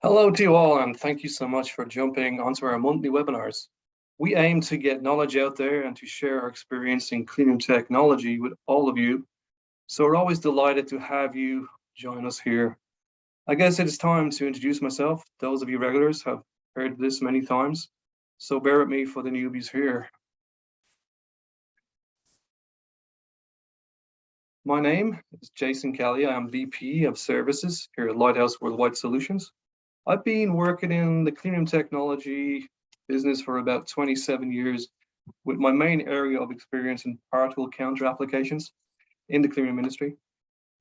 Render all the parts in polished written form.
Hello to you all, and thank you so much for jumping onto our monthly webinars. We aim to get knowledge out there and to share our experience in cleanroom technology with all of you. So we're always delighted to have you join us here. I guess it is time to introduce myself. Those of you regulars have heard this many times, so bear with me for the newbies here. My name is Jason Kelly. I am VP of Services here at Lighthouse Worldwide Solutions. I've been working in the cleanroom technology business for about 27 years, with my main area of experience in particle counter applications in the cleanroom industry.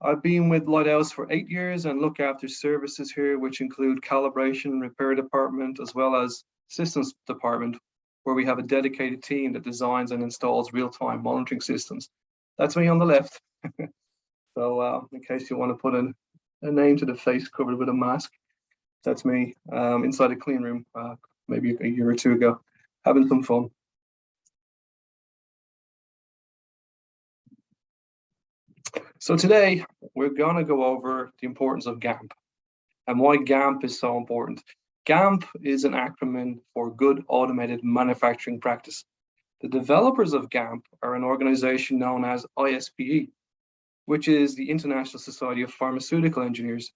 I've been with Lighthouse for 8 years and look after services here, which include calibration, repair department, as well as systems department, where we have a dedicated team that designs and installs real-time monitoring systems. That's me on the left. So in case you want to put a name to the face covered with a mask, that's me inside a clean room maybe a year or two ago, having some fun. So today we're going to go over the importance of GAMP and why GAMP is so important. GAMP is an acronym for Good Automated Manufacturing Practice. The developers of GAMP are an organization known as ISPE, which is the International Society of Pharmaceutical Engineers.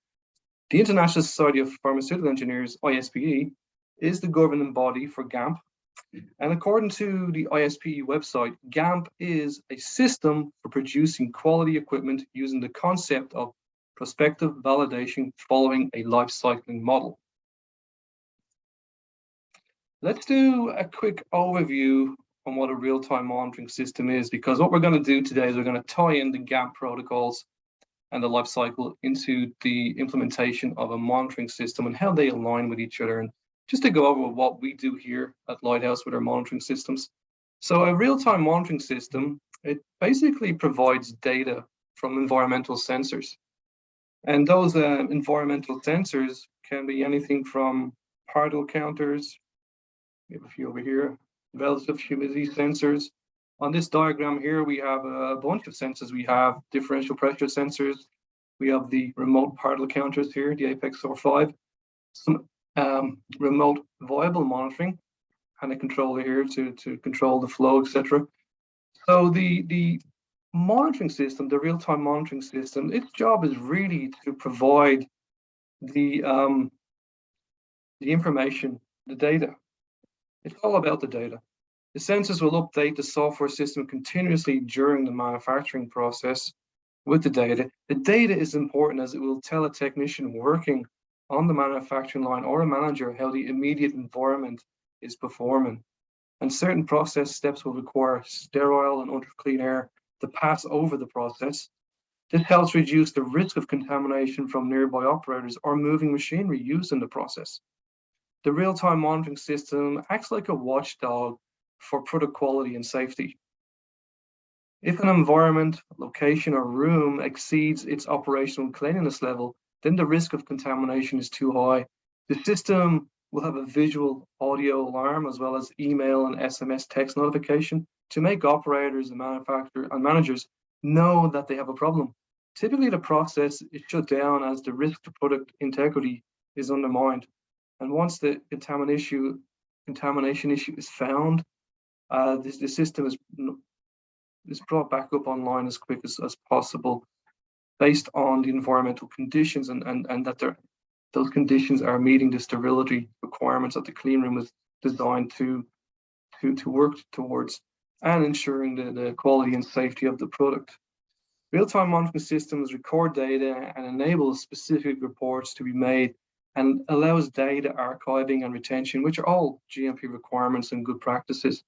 The International Society of Pharmaceutical Engineers, ISPE, is the governing body for GAMP. And according to the ISPE website, GAMP is a system for producing quality equipment using the concept of prospective validation following a life cycling model. Let's do a quick overview on what a real-time monitoring system is, because what we're going to do today is we're going to tie in the GAMP protocols and the life cycle into the implementation of a monitoring system and how they align with each other, and just to go over what we do here at Lighthouse with our monitoring systems. So a real-time monitoring system, it basically provides data from environmental sensors. And those environmental sensors can be anything from particle counters, we have a few over here, relative humidity sensors. On this diagram here, we have a bunch of sensors. We have differential pressure sensors. We have the remote particle counters here, the Apex R5, some remote viable monitoring, and a controller here to control the flow, etc. So the monitoring system, the real-time monitoring system, its job is really to provide the information, the data. It's all about the data. The sensors will update the software system continuously during the manufacturing process with the data. The data is important as it will tell a technician working on the manufacturing line or a manager how the immediate environment is performing. And certain process steps will require sterile and ultra clean air to pass over the process. This helps reduce the risk of contamination from nearby operators or moving machinery used in the process. The real-time monitoring system acts like a watchdog for product quality and safety. If an environment, location, or room exceeds its operational cleanliness level, then the risk of contamination is too high. The system will have a visual audio alarm as well as email and SMS text notification to make operators and managers know that they have a problem. Typically, the process is shut down as the risk to product integrity is undermined. And once the contamination issue is found, the system is brought back up online as quick as possible based on the environmental conditions and that those conditions are meeting the sterility requirements that the clean room is designed to work towards, and ensuring the quality and safety of the product. Real-time monitoring systems record data and enable specific reports to be made, and allows data archiving and retention, which are all GMP requirements and good practices.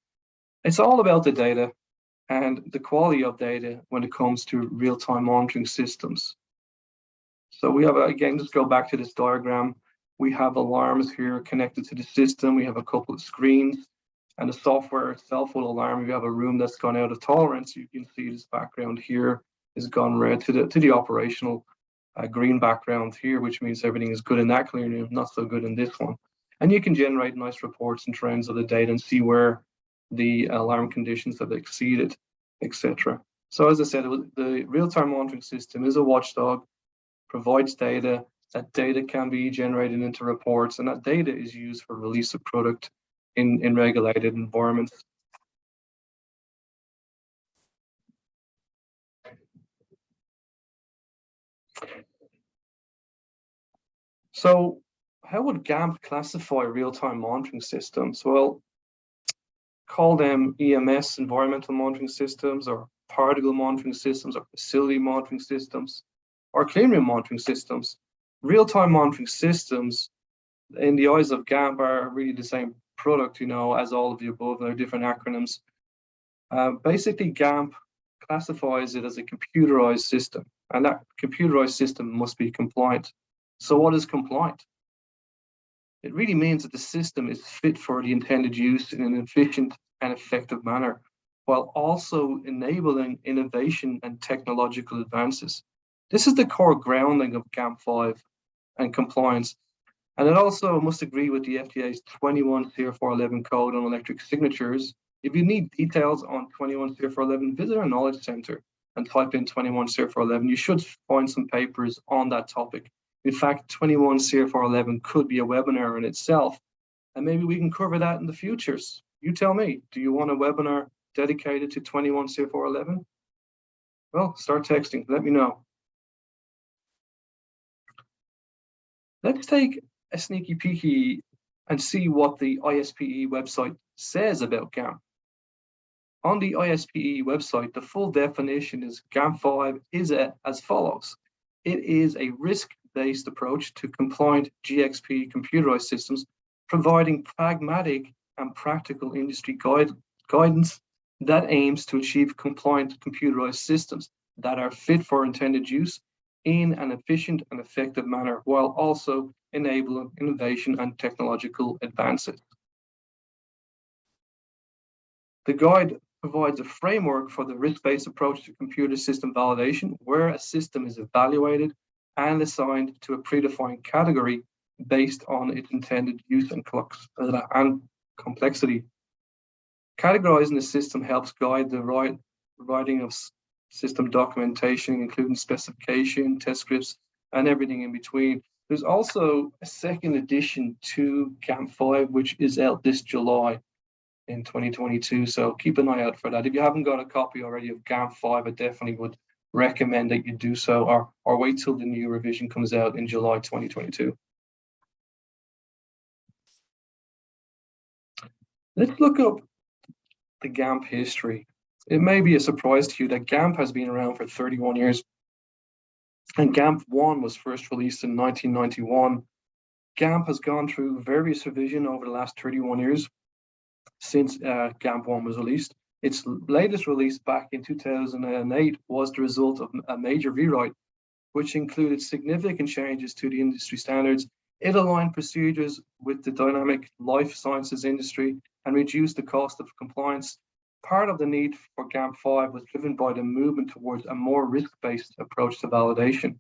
It's all about the data and the quality of data when it comes to real-time monitoring systems. So we have, again, just go back to this diagram. We have alarms here connected to the system. We have a couple of screens, and the software itself will alarm. We have a room that's gone out of tolerance. You can see this background here is gone red to the operational green background here, which means everything is good in that clean room, not so good in this one. And you can generate nice reports and trends of the data and see where the alarm conditions have exceeded, etc. So as I said, the real-time monitoring system is a watchdog, provides data, That data can be generated into reports, and that data is used for release of product in regulated environments. So how would GAMP classify real-time monitoring systems? Well, call them EMS, environmental monitoring systems, or particle monitoring systems, or facility monitoring systems, or cleanroom monitoring systems. Real-time monitoring systems, in the eyes of GAMP, are really the same product, as all of the above. They're different acronyms. Basically, GAMP classifies it as a computerized system, and that computerized system must be compliant. So what is compliant? It really means that the system is fit for the intended use in an efficient and effective manner, while also enabling innovation and technological advances. This is the core grounding of GAMP 5 and compliance. And it also must agree with the FDA's 21 CFR11 code on electric signatures. If you need details on 21 CFR11, visit our knowledge center and type in 21 CFR11. You should find some papers on that topic. In fact, 21 CFR11 could be a webinar in itself, and maybe we can cover that in the futures. You tell me, do you want a webinar dedicated to 21 CFR11? Well, start texting, let me know. Let's take a sneaky peeky and see what the ISPE website says about GAMP. On the ISPE website, the full definition is GAMP5 is as follows. It is a risk-based approach to compliant GXP computerized systems, providing pragmatic and practical industry guidance that aims to achieve compliant computerized systems that are fit for intended use in an efficient and effective manner, while also enabling innovation and technological advances. The guide provides a framework for the risk-based approach to computer system validation, where a system is evaluated and assigned to a predefined category based on its intended use and complexity. Categorizing the system helps guide the writing of system documentation, including specification, test scripts, and everything in between. There's also a second edition to GAMP 5, which is out this July in 2022. So keep an eye out for that. If you haven't got a copy already of GAMP 5, I definitely would recommend that you do so, or wait till the new revision comes out in July 2022. Let's look up the GAMP history. It may be a surprise to you that GAMP has been around for 31 years. And GAMP 1 was first released in 1991. GAMP has gone through various revisions over the last 31 years since GAMP 1 was released. Its latest release back in 2008 was the result of a major rewrite, which included significant changes to the industry standards. It aligned procedures with the dynamic life sciences industry and reduced the cost of compliance. Part of the need for GAMP 5 was driven by the movement towards a more risk-based approach to validation.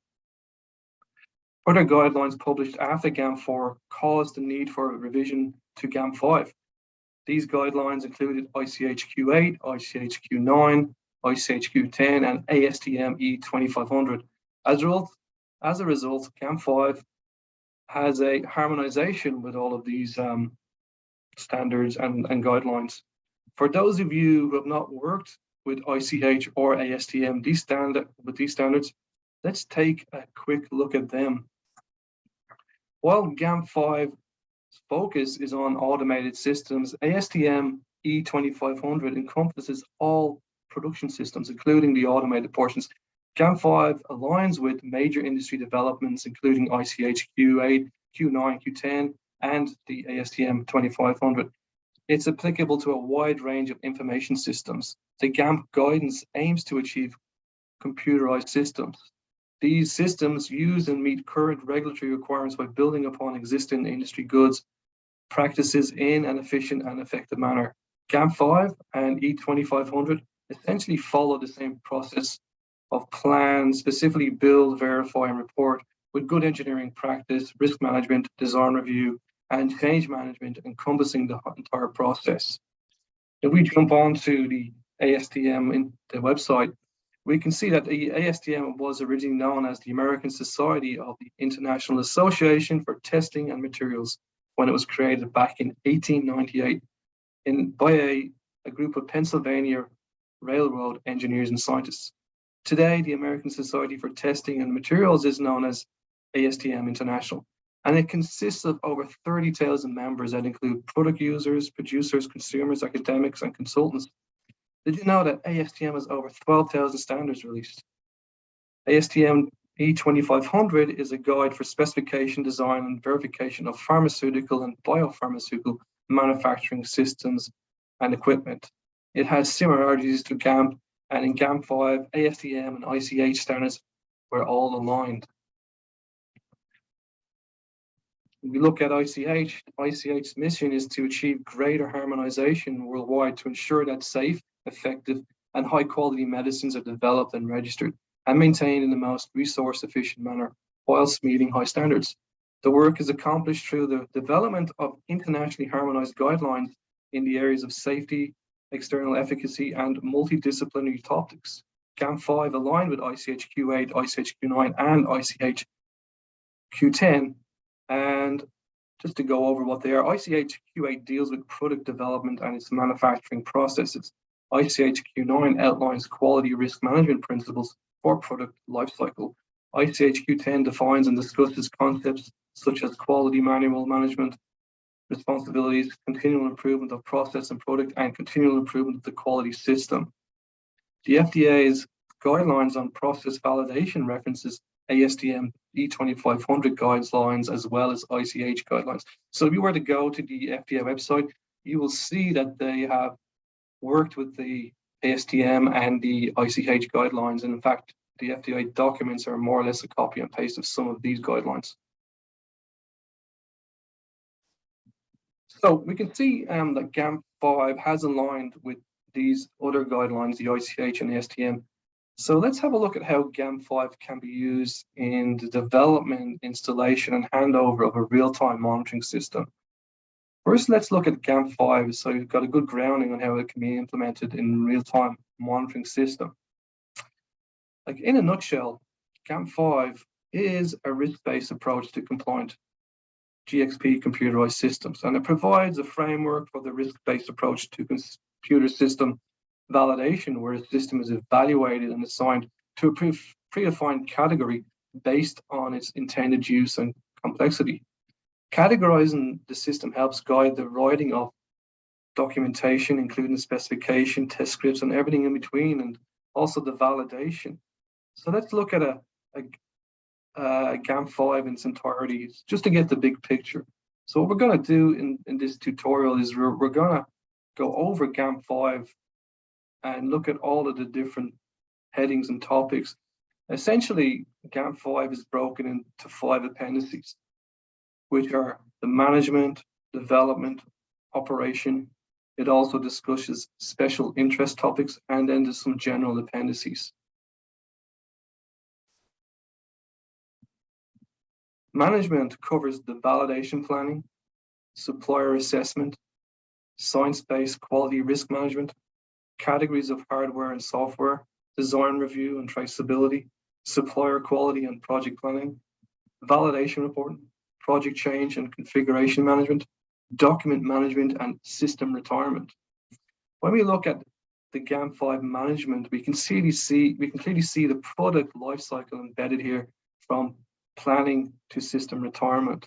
Further guidelines published after GAMP 4 caused the need for a revision to GAMP 5. These guidelines included ICHQ8, ICHQ9, ICHQ10, and ASTM E2500. As a result, GAMP 5 has a harmonization with all of these standards and guidelines. For those of you who have not worked with ICH or ASTM, these standards, let's take a quick look at them. While GAMP 5's focus is on automated systems, ASTM E2500 encompasses all production systems, including the automated portions. GAMP 5 aligns with major industry developments, including ICH Q8, Q9, Q10, and the ASTM 2500. It's applicable to a wide range of information systems. The GAMP guidance aims to achieve computerized systems. These systems use and meet current regulatory requirements by building upon existing industry goods practices in an efficient and effective manner. GAMP 5 and E2500 essentially follow the same process of plan, specifically build, verify, and report, with good engineering practice, risk management, design review, and change management encompassing the entire process. If we jump on to the ASTM in the website, we can see that the ASTM was originally known as the American Society of the International Association for Testing and Materials when it was created back in 1898 by a group of Pennsylvania railroad engineers and scientists. Today, the American Society for Testing and Materials is known as ASTM International, and it consists of over 30,000 members that include product users, producers, consumers, academics, and consultants. Did you know that ASTM has over 12,000 standards released? ASTM E2500 is a guide for specification, design, and verification of pharmaceutical and biopharmaceutical manufacturing systems and equipment. It has similarities to GAMP, and in GAMP 5, ASTM and ICH standards were all aligned. If we look at ICH's mission is to achieve greater harmonization worldwide to ensure that safe, effective, and high quality medicines are developed and registered and maintained in the most resource efficient manner whilst meeting high standards. The work is accomplished through the development of internationally harmonized guidelines in the areas of safety, external efficacy, and multidisciplinary topics. GAMP 5 aligned with ICH Q8, ICH Q9, and ICH Q10. And just to go over what they are, ICH Q8 deals with product development and its manufacturing processes. ICH Q9 outlines quality risk management principles for product lifecycle. ICH Q10 defines and discusses concepts such as quality manual management, responsibilities, continual improvement of process and product, and continual improvement of the quality system. The FDA's guidelines on process validation references ASTM E2500 guidelines as well as ICH guidelines. So if you were to go to the FDA website, you will see that they have worked with the ASTM and the ICH guidelines. And in fact, the FDA documents are more or less a copy and paste of some of these guidelines. So we can see that GAMP 5 has aligned with these other guidelines, the ICH and the ASTM. So let's have a look at how GAMP 5 can be used in the development, installation, and handover of a real-time monitoring system. First, let's look at GAMP 5 so you've got a good grounding on how it can be implemented in real-time monitoring system. Like in a nutshell, GAMP 5 is a risk-based approach to compliant GXP computerized systems, and it provides a framework for the risk-based approach to computer system validation, where a system is evaluated and assigned to a predefined category based on its intended use and complexity. Categorizing the system helps guide the writing of documentation, including the specification, test scripts, and everything in between, and also the validation. So let's look at a GAMP 5 in its entirety, just to get the big picture. So what we're going to do in this tutorial is we're going to go over GAMP 5 and look at all of the different headings and topics. Essentially, GAMP 5 is broken into 5 appendices, which are the management, development, operation. It also discusses special interest topics, and then there's some general appendices. Management covers the validation planning, supplier assessment, science-based quality risk management, categories of hardware and software, design review and traceability, supplier quality and project planning, validation reporting, project change and configuration management, document management, and system retirement. When we look at the GAMP 5 management, we can clearly see the product lifecycle embedded here, from planning to system retirement.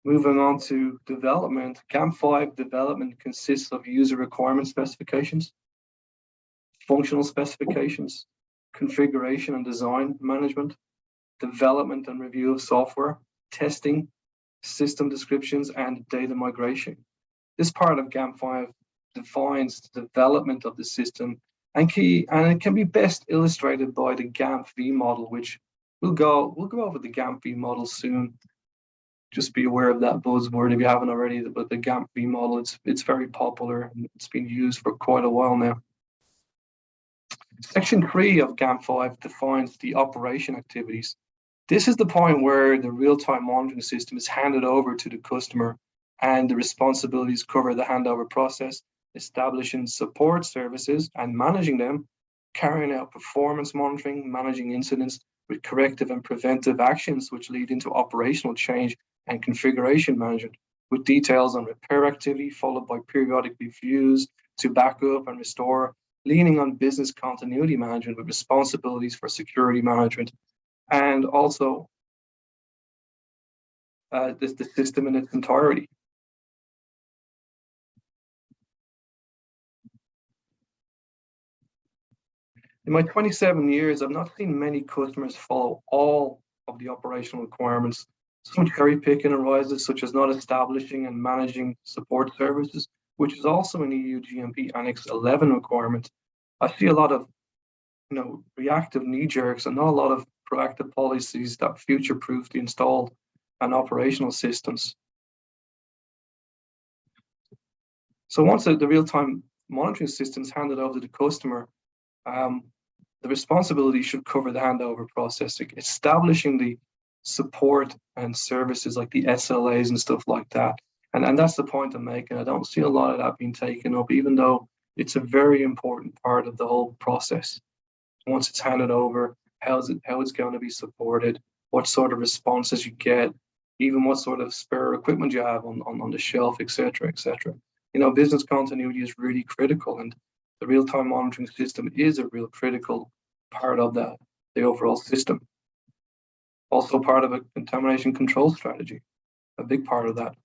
Moving on to development, GAMP 5 development consists of user requirement specifications, functional specifications, configuration and design management, development and review of software, testing, system descriptions, and data migration. This part of GAMP 5 defines the development of the system and it can be best illustrated by the GAMP V model, which we'll go over the GAMP V model soon. Just be aware of that buzzword if you haven't already, but the GAMP V model, it's very popular and it's been used for quite a while now. Section 3 of GAMP 5 defines the operation activities. This is the point where the real-time monitoring system is handed over to the customer, and the responsibilities cover the handover process, establishing support services and managing them, carrying out performance monitoring, managing incidents with corrective and preventive actions, which lead into operational change and configuration management, with details on repair activity followed by periodic reviews to back up and restore, leaning on business continuity management with responsibilities for security management, and also the system in its entirety. In my 27 years, I've not seen many customers follow all of the operational requirements. Some cherry picking arises, such as not establishing and managing support services, which is also an EU GMP Annex 11 requirement. I see a lot of reactive knee jerks and not a lot of proactive policies that future-proof the installed and operational systems. So once the real-time monitoring system is handed over to the customer, the responsibility should cover the handover process, like establishing the support and services like the SLAs and stuff like that. And that's the point I'm making. I don't see a lot of that being taken up, even though it's a very important part of the whole process. Once it's handed over, how it's going to be supported, what sort of responses you get, even what sort of spare equipment you have on the shelf, etc., etc. Business continuity is really critical, and the real-time monitoring system is a real critical part of the overall system. Also part of a contamination control strategy, a big part of that.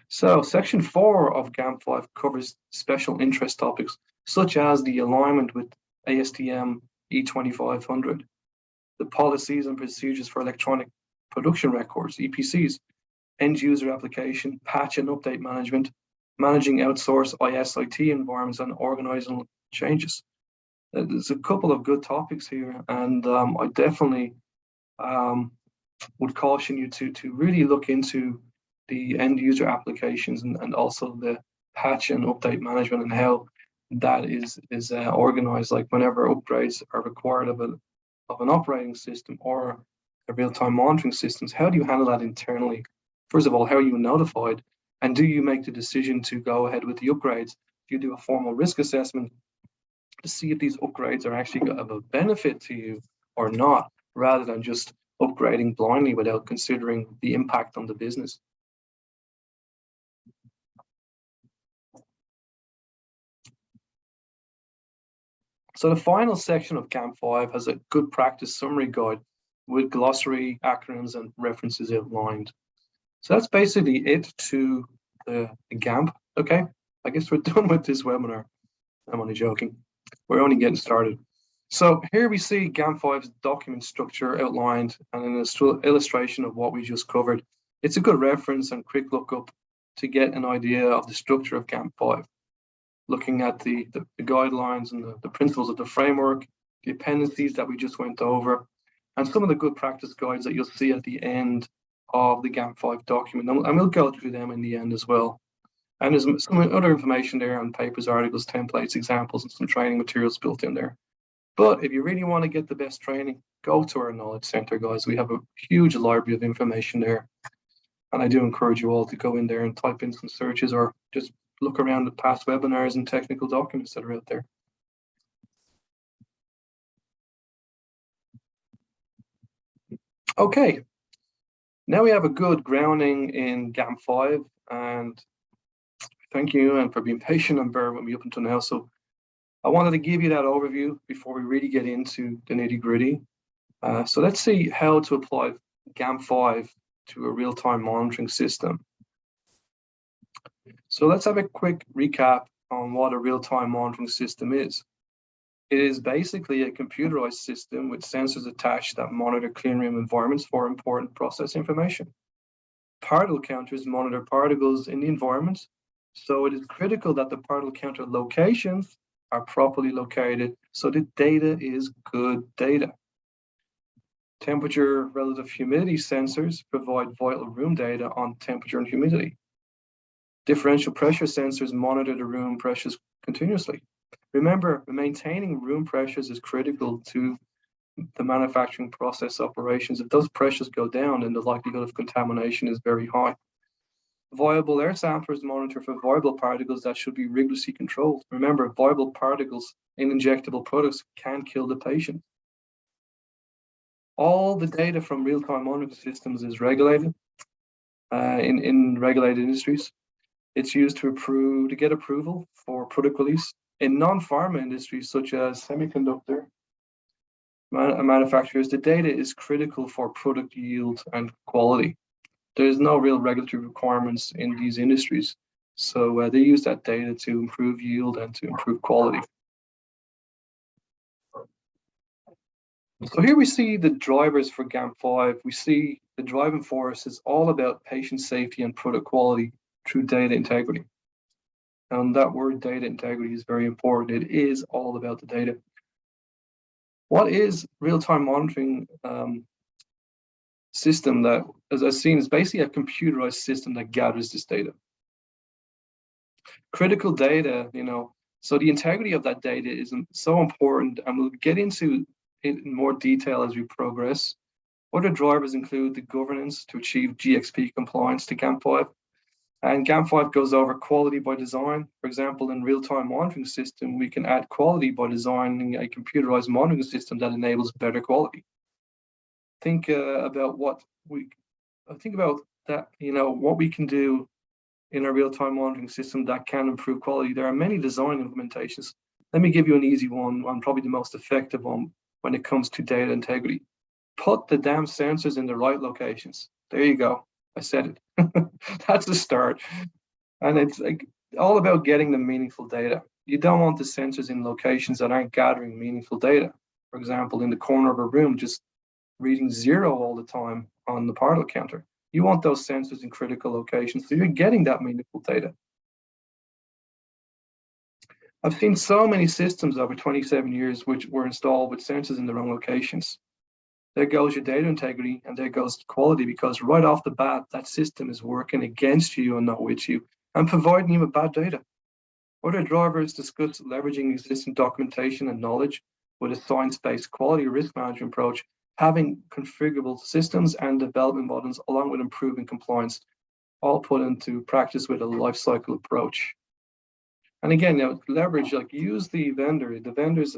So section 4 of GAMP 5 covers special interest topics, such as the alignment with ASTM E2500, the policies and procedures for electronic production records, EPCs, end user application, patch and update management, managing outsourced ISIT environments, and organizational changes. There's a couple of good topics here, and I definitely would caution you to really look into the end user applications and also the patch and update management and how that is organized. Like whenever upgrades are required of an operating system or a real-time monitoring systems, how do you handle that internally? First of all, how are you notified? And do you make the decision to go ahead with the upgrades? Do you do a formal risk assessment to see if these upgrades are actually of a benefit to you or not, rather than just upgrading blindly without considering the impact on the business? So the final section of GAMP 5 has a good practice summary guide with glossary, acronyms, and references outlined. So that's basically it to the GAMP. Okay, I guess we're done with this webinar. I'm only joking. We're only getting started. So here we see GAMP 5's document structure outlined and an illustration of what we just covered. It's a good reference and quick lookup to get an idea of the structure of GAMP 5. Looking at the guidelines and the principles of the framework, the appendices that we just went over, and some of the good practice guides that you'll see at the end of the GAMP 5 document. And we'll go through them in the end as well. And there's some other information there on papers, articles, templates, examples, and some training materials built in there. But if you really want to get the best training, go to our Knowledge Center, guys. We have a huge library of information there. And I do encourage you all to go in there and type in some searches or just look around at past webinars and technical documents that are out there. Okay, now we have a good grounding in GAMP 5, and thank you and for being patient and bear with me up until now. So I wanted to give you that overview before we really get into the nitty-gritty. So let's see how to apply GAMP 5 to a real-time monitoring system. So let's have a quick recap on what a real-time monitoring system is. It is basically a computerized system with sensors attached that monitor cleanroom environments for important process information. Particle counters monitor particles in the environment, so it is critical that the particle counter locations are properly located so the data is good data. Temperature relative humidity sensors provide vital room data on temperature and humidity. Differential pressure sensors monitor the room pressures continuously. Remember, maintaining room pressures is critical to the manufacturing process operations. If those pressures go down, then the likelihood of contamination is very high. Viable air samplers monitor for viable particles that should be rigorously controlled. Remember, viable particles in injectable products can kill the patient. All the data from real-time monitoring systems is regulated in regulated industries. It's used to get approval for product release. In non-pharma industries such as semiconductor manufacturers, the data is critical for product yield and quality. There's no real regulatory requirements in these industries. So they use that data to improve yield and to improve quality. So here we see the drivers for GAMP5. We see the driving force is all about patient safety and product quality through data integrity. And that word data integrity is very important. It is all about the data. What is real-time monitoring system that, as I've seen, is basically a computerized system that gathers this data. Critical data, so the integrity of that data is so important, and we'll get into it in more detail as we progress. Other drivers include the governance to achieve GXP compliance to GAMP5. And GAMP5 goes over quality by design. For example, in real-time monitoring system, we can add quality by designing a computerized monitoring system that enables better quality. Think about what we can do in a real-time monitoring system that can improve quality. There are many design implementations. Let me give you an easy one, and probably the most effective one when it comes to data integrity. Put the damn sensors in the right locations. There you go. I said it. That's the start. And it's like all about getting the meaningful data. You don't want the sensors in locations that aren't gathering meaningful data. For example, in the corner of a room, just reading 0 all the time on the particle counter. You want those sensors in critical locations so you're getting that meaningful data. I've seen so many systems over 27 years which were installed with sensors in the wrong locations. There goes your data integrity and there goes quality, because right off the bat, that system is working against you and not with you and providing you with bad data. Other drivers discuss leveraging existing documentation and knowledge with a science-based quality risk management approach, having configurable systems and development models, along with improving compliance, all put into practice with a life cycle approach. And again, leverage, use the vendor. The vendors,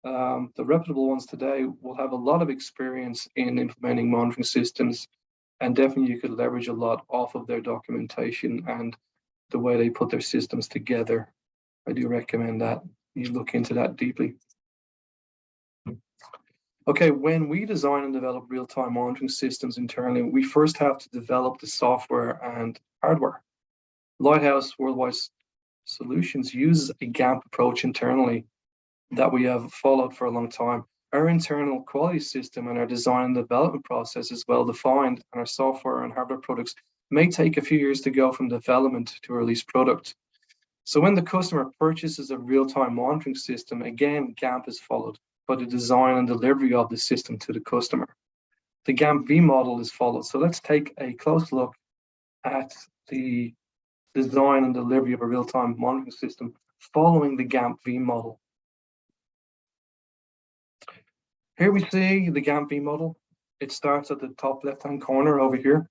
the reputable ones today, will have a lot of experience in implementing monitoring systems, and definitely you could leverage a lot off of their documentation and the way they put their systems together. I do recommend that you look into that deeply. Okay, when we design and develop real-time monitoring systems internally, we first have to develop the software and hardware. Lighthouse Worldwide Solutions uses a GAMP approach internally that we have followed for a long time. Our internal quality system and our design and development process is well defined, and our software and hardware products may take a few years to go from development to a release product. So when the customer purchases a real-time monitoring system, again, GAMP is followed, but the design and delivery of the system to the customer. The GAMP V model is followed. So let's take a close look at the design and delivery of a real-time monitoring system following the GAMP V model. Here we see the GAMP V model. It starts at the top left-hand corner over here.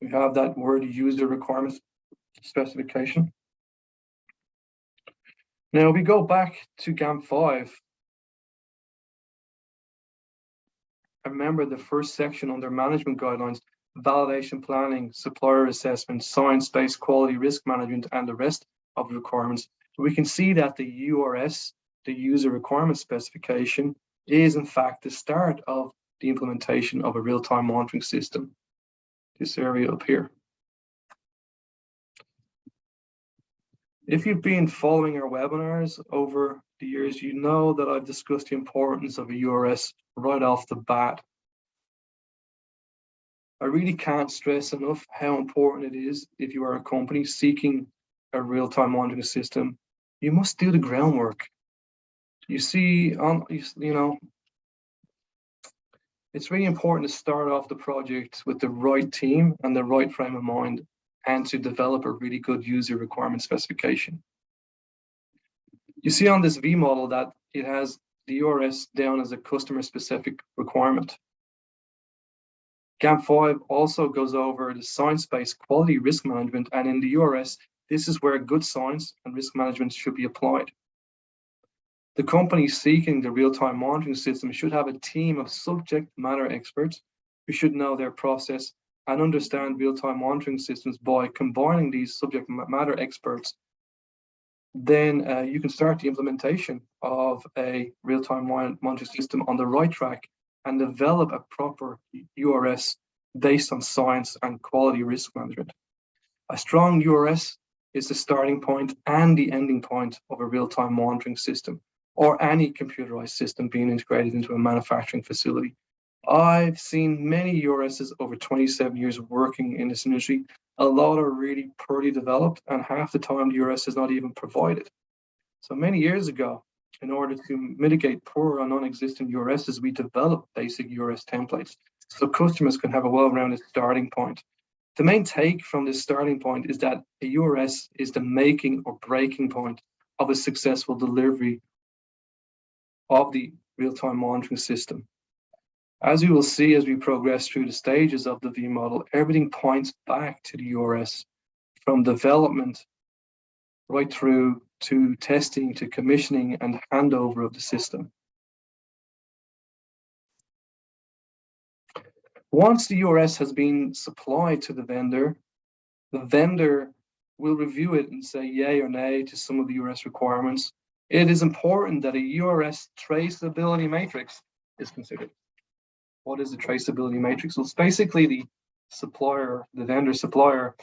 We have that word user requirements specification. Now we go back to GAMP 5. Remember the first section under management guidelines, validation planning, supplier assessment, science-based quality risk management, and the rest of the requirements. We can see that the URS, the user requirement specification, is in fact the start of the implementation of a real-time monitoring system. This area up here. If you've been following our webinars over the years, you know that I've discussed the importance of a URS right off the bat. I really can't stress enough how important it is if you are a company seeking a real-time monitoring system. You must do the groundwork. You see, it's really important to start off the project with the right team and the right frame of mind, and to develop a really good user requirement specification. You see on this V model that it has the URS down as a customer specific requirement. GAMP5 also goes over the science-based quality risk management, and in the URS, this is where good science and risk management should be applied. The company seeking the real-time monitoring system should have a team of subject matter experts who should know their process and understand real-time monitoring systems. By combining these subject matter experts, then you can start the implementation of a real-time monitoring system on the right track and develop a proper URS based on science and quality risk management. A strong URS is the starting point and the ending point of a real-time monitoring system or any computerized system being integrated into a manufacturing facility. I've seen many URSs over 27 years working in this industry. A lot are really poorly developed, and half the time the URS is not even provided. So many years ago, in order to mitigate poor or non-existent URSs, we developed basic URS templates so customers can have a well-rounded starting point. The main take from this starting point is that a URS is the making or breaking point of a successful delivery of the real-time monitoring system. As we will see as we progress through the stages of the V model, everything points back to the URS, from development right through to testing, to commissioning and handover of the system. Once the URS has been supplied to the vendor will review it and say yay or nay to some of the URS requirements. It is important that a URS traceability matrix is considered. What is the traceability matrix? Well, it's basically the vendor supplier,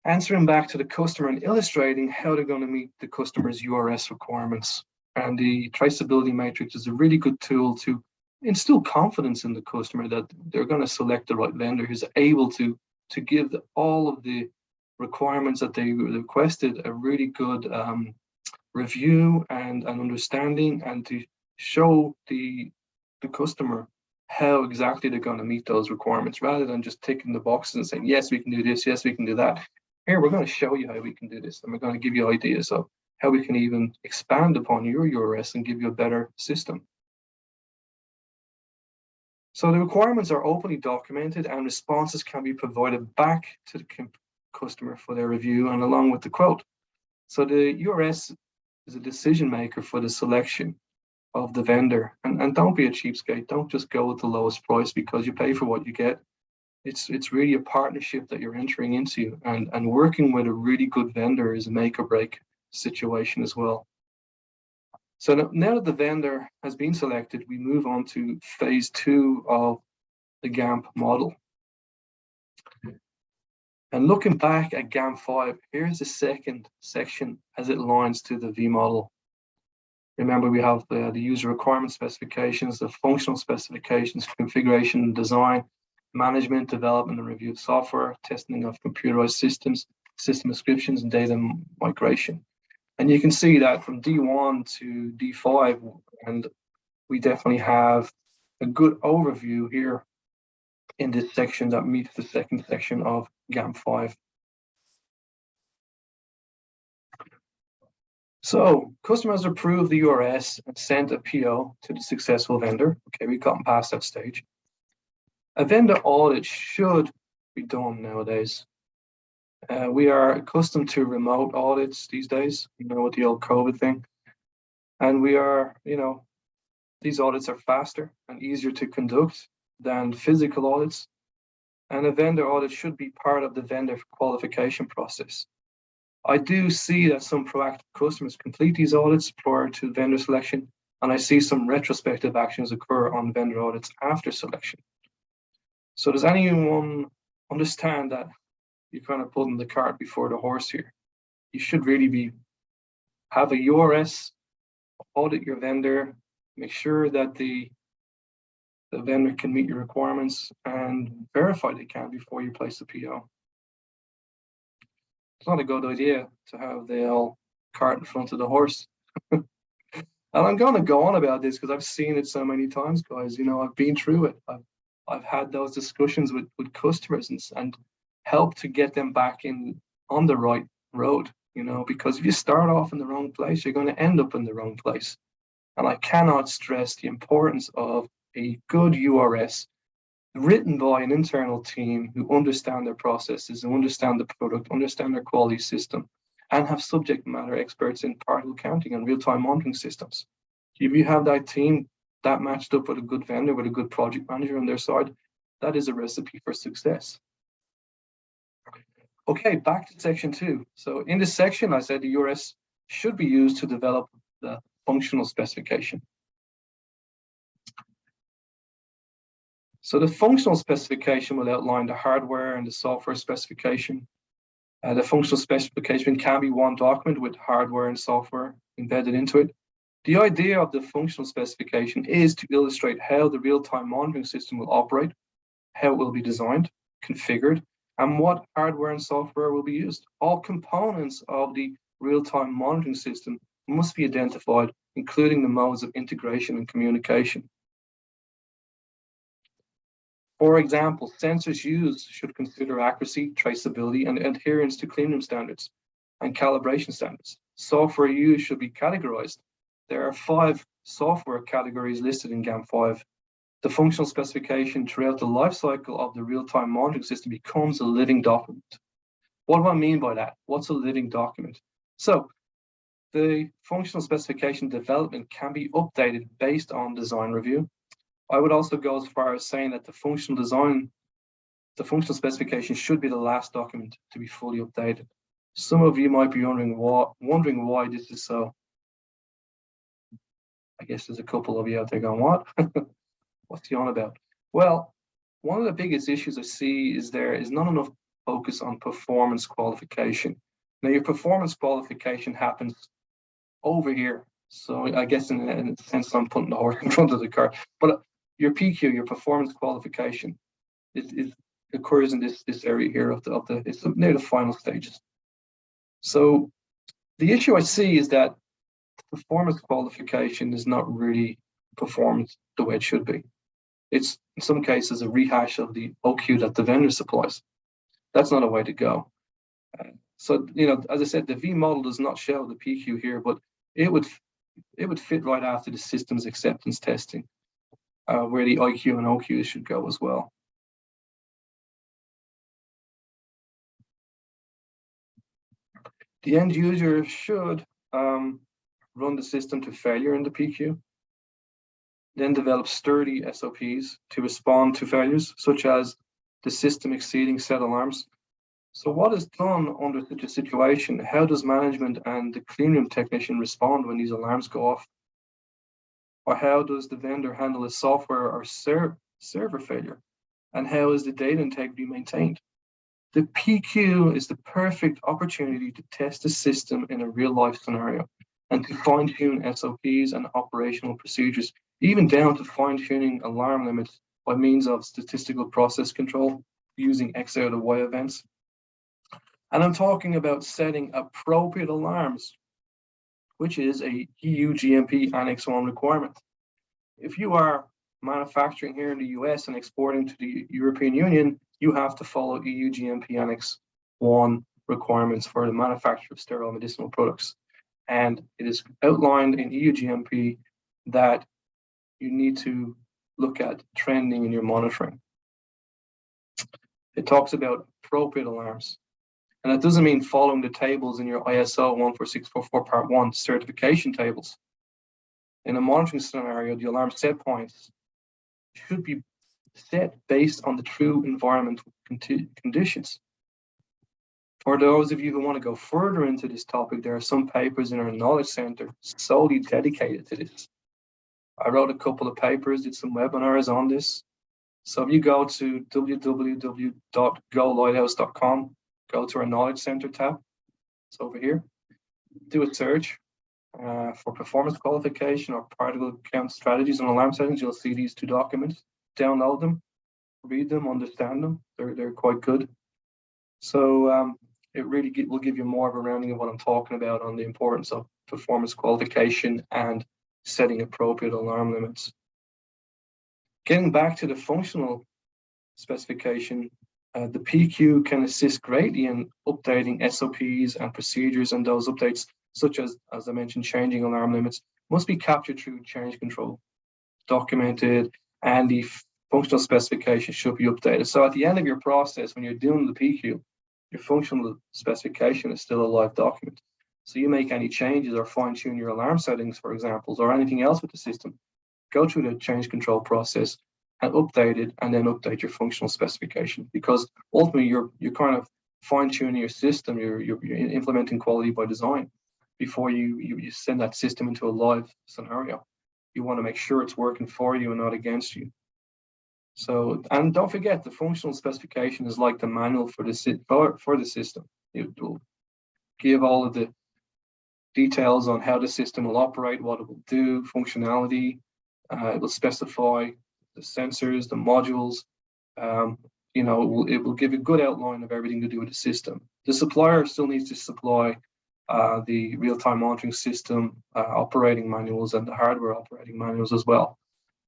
answering back to the customer and illustrating how they're going to meet the customer's URS requirements. And the traceability matrix is a really good tool to instill confidence in the customer that they're going to select the right vendor who's able to give all of the requirements that they requested a really good review and understanding, and to show the customer how exactly they're going to meet those requirements, rather than just ticking the boxes and saying, yes, we can do this, yes, we can do that. Here, we're going to show you how we can do this, and we're going to give you ideas of how we can even expand upon your URS and give you a better system. So the requirements are openly documented, and responses can be provided back to the customer for their review and along with the quote. So the URS is a decision maker for the selection of the vendor, and don't be a cheapskate. Don't just go with the lowest price because you pay for what you get. It's really a partnership that you're entering into, and working with a really good vendor is a make or break situation as well. So now that the vendor has been selected, we move on to phase 2 of the GAMP model. And looking back at GAMP5, here's the second section as it aligns to the V model. Remember, we have the user requirement specifications, the functional specifications, configuration, design, management, development and review of software, testing of computerized systems, system descriptions, and data migration. And you can see that from D1 to D5, and we definitely have a good overview here in this section that meets the second section of GAMP5. So customers approved the URS and sent a PO to the successful vendor. Okay, we've gotten past that stage. A vendor audit should be done nowadays. We are accustomed to remote audits these days, with the old COVID thing. And we are, these audits are faster and easier to conduct than physical audits. And a vendor audit should be part of the vendor qualification process. I do see that some proactive customers complete these audits prior to vendor selection, and I see some retrospective actions occur on vendor audits after selection. So does anyone understand that you're kind of putting the cart before the horse here? You should really have a URS, audit your vendor, make sure that the vendor can meet your requirements, and verify they can before you place the PO. It's not a good idea to have the old cart in front of the horse. And I'm going to go on about this because I've seen it so many times, guys. I've been through it. I've had those discussions with customers and helped to get them back on the right road, because if you start off in the wrong place, you're going to end up in the wrong place. And I cannot stress the importance of a good URS written by an internal team who understand their processes, who understand the product, understand their quality system, and have subject matter experts in particle counting and real-time monitoring systems. If you have that team that matched up with a good vendor, with a good project manager on their side, that is a recipe for success. Okay, back to section 2. So in this section, I said the URS should be used to develop the functional specification. So the functional specification will outline the hardware and the software specification. The functional specification can be one document with hardware and software embedded into it. The idea of the functional specification is to illustrate how the real-time monitoring system will operate, how it will be designed, configured, and what hardware and software will be used. All components of the real-time monitoring system must be identified, including the modes of integration and communication. For example, sensors used should consider accuracy, traceability, and adherence to cleanroom standards and calibration standards. Software used should be categorized. There are 5 software categories listed in GAMP 5. The functional specification throughout the life cycle of the real-time monitoring system becomes a living document. What do I mean by that? What's a living document? So the functional specification development can be updated based on design review. I would also go as far as saying that the functional specification should be the last document to be fully updated. Some of you might be wondering why this is so. I guess there's a couple of you out there going, what? What's he on about? Well, one of the biggest issues I see is there is not enough focus on performance qualification. Now, your performance qualification happens over here. So I guess in a sense, I'm putting the horse in front of the cart. But your PQ, your performance qualification, is occurs in this area here of the it's near the final stages. So the issue I see is that performance qualification is not really performance the way it should be. It's in some cases a rehash of the OQ that the vendor supplies. That's not a way to go. So, as I said, the V model does not show the PQ here, but it would fit right after the systems acceptance testing, where the IQ and OQ should go as well. The end user should run the system to failure in the PQ, then develop sturdy SOPs to respond to failures, such as the system exceeding set alarms. So what is done under such a situation? How does management and the cleanroom technician respond when these alarms go off? Or how does the vendor handle a software or server failure? And how is the data integrity maintained? The PQ is the perfect opportunity to test the system in a real-life scenario and to fine-tune SOPs and operational procedures, even down to fine-tuning alarm limits by means of statistical process control using X out of Y events. And I'm talking about setting appropriate alarms, which is a EU GMP Annex 1 requirement. If you are manufacturing here in the US and exporting to the European Union, you have to follow EU GMP Annex 1 requirements for the manufacture of sterile medicinal products. And it is outlined in EU GMP that you need to look at trending in your monitoring. It talks about appropriate alarms. And that doesn't mean following the tables in your ISO 14644 Part 1 certification tables. In a monitoring scenario, the alarm set points should be set based on the true environmental conditions. For those of you who want to go further into this topic, there are some papers in our knowledge center solely dedicated to this. I wrote a couple of papers, did some webinars on this. So if you go to www.golighthouse.com, go to our knowledge center tab, it's over here, do a search for performance qualification or particle count strategies and alarm settings. You'll see these 2 documents, download them, read them, understand them. They're quite good. So it really will give you more of a rounding of what I'm talking about on the importance of performance qualification and setting appropriate alarm limits. Getting back to the functional specification, the PQ can assist greatly in updating SOPs and procedures, and those updates, such as I mentioned, changing alarm limits, must be captured through change control, documented, and the functional specification should be updated. So at the end of your process, when you're doing the PQ, your functional specification is still a live document. So you make any changes or fine tune your alarm settings, for example, or anything else with the system, go through the change control process and update it, and then update your functional specification, because ultimately you're kind of fine tuning your system, you're implementing quality by design before you send that system into a live scenario. You want to make sure it's working for you and not against you. So, and don't forget, the functional specification is like the manual for the system. It will give all of the details on how the system will operate, what it will do, functionality. It will specify the sensors, the modules. It will give a good outline of everything to do with the system. The supplier still needs to supply the real-time monitoring system operating manuals and the hardware operating manuals as well.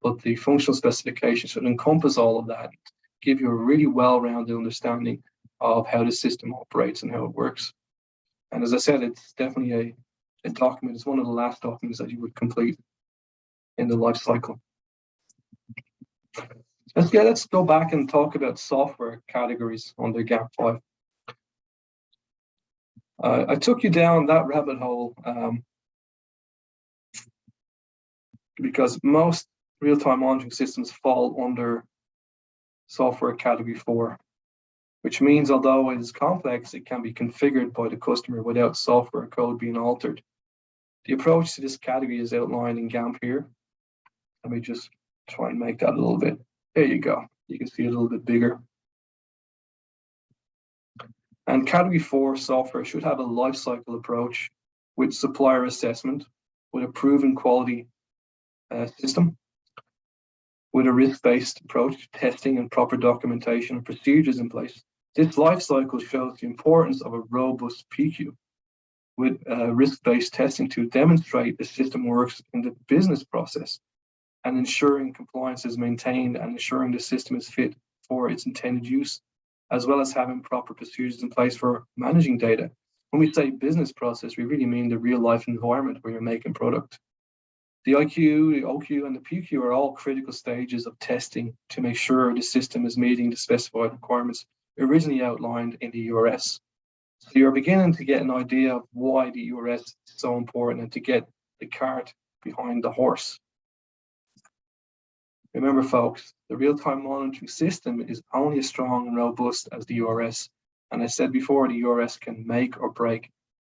But the functional specification should encompass all of that, give you a really well-rounded understanding of how the system operates and how it works. And as I said, it's definitely a document. It's one of the last documents that you would complete in the life cycle. Let's go back and talk about software categories under GAMP 5. I took you down that rabbit hole because most real-time monitoring systems fall under software category 4, which means although it is complex, it can be configured by the customer without software code being altered. The approach to this category is outlined in GAMP here. Let me just try and make that a little bit. There you go. You can see it a little bit bigger. And category 4 software should have a life cycle approach with supplier assessment, with a proven quality system, with a risk-based approach to testing and proper documentation and procedures in place. This life cycle shows the importance of a robust PQ with risk-based testing to demonstrate the system works in the business process, and ensuring compliance is maintained and ensuring the system is fit for its intended use, as well as having proper procedures in place for managing data. When we say business process, we really mean the real life environment where you're making product. The IQ, the OQ, and the PQ are all critical stages of testing to make sure the system is meeting the specified requirements originally outlined in the URS. So you're beginning to get an idea of why the URS is so important and to get the cart behind the horse. Remember, folks, the real-time monitoring system is only as strong and robust as the URS. And I said before, the URS can make or break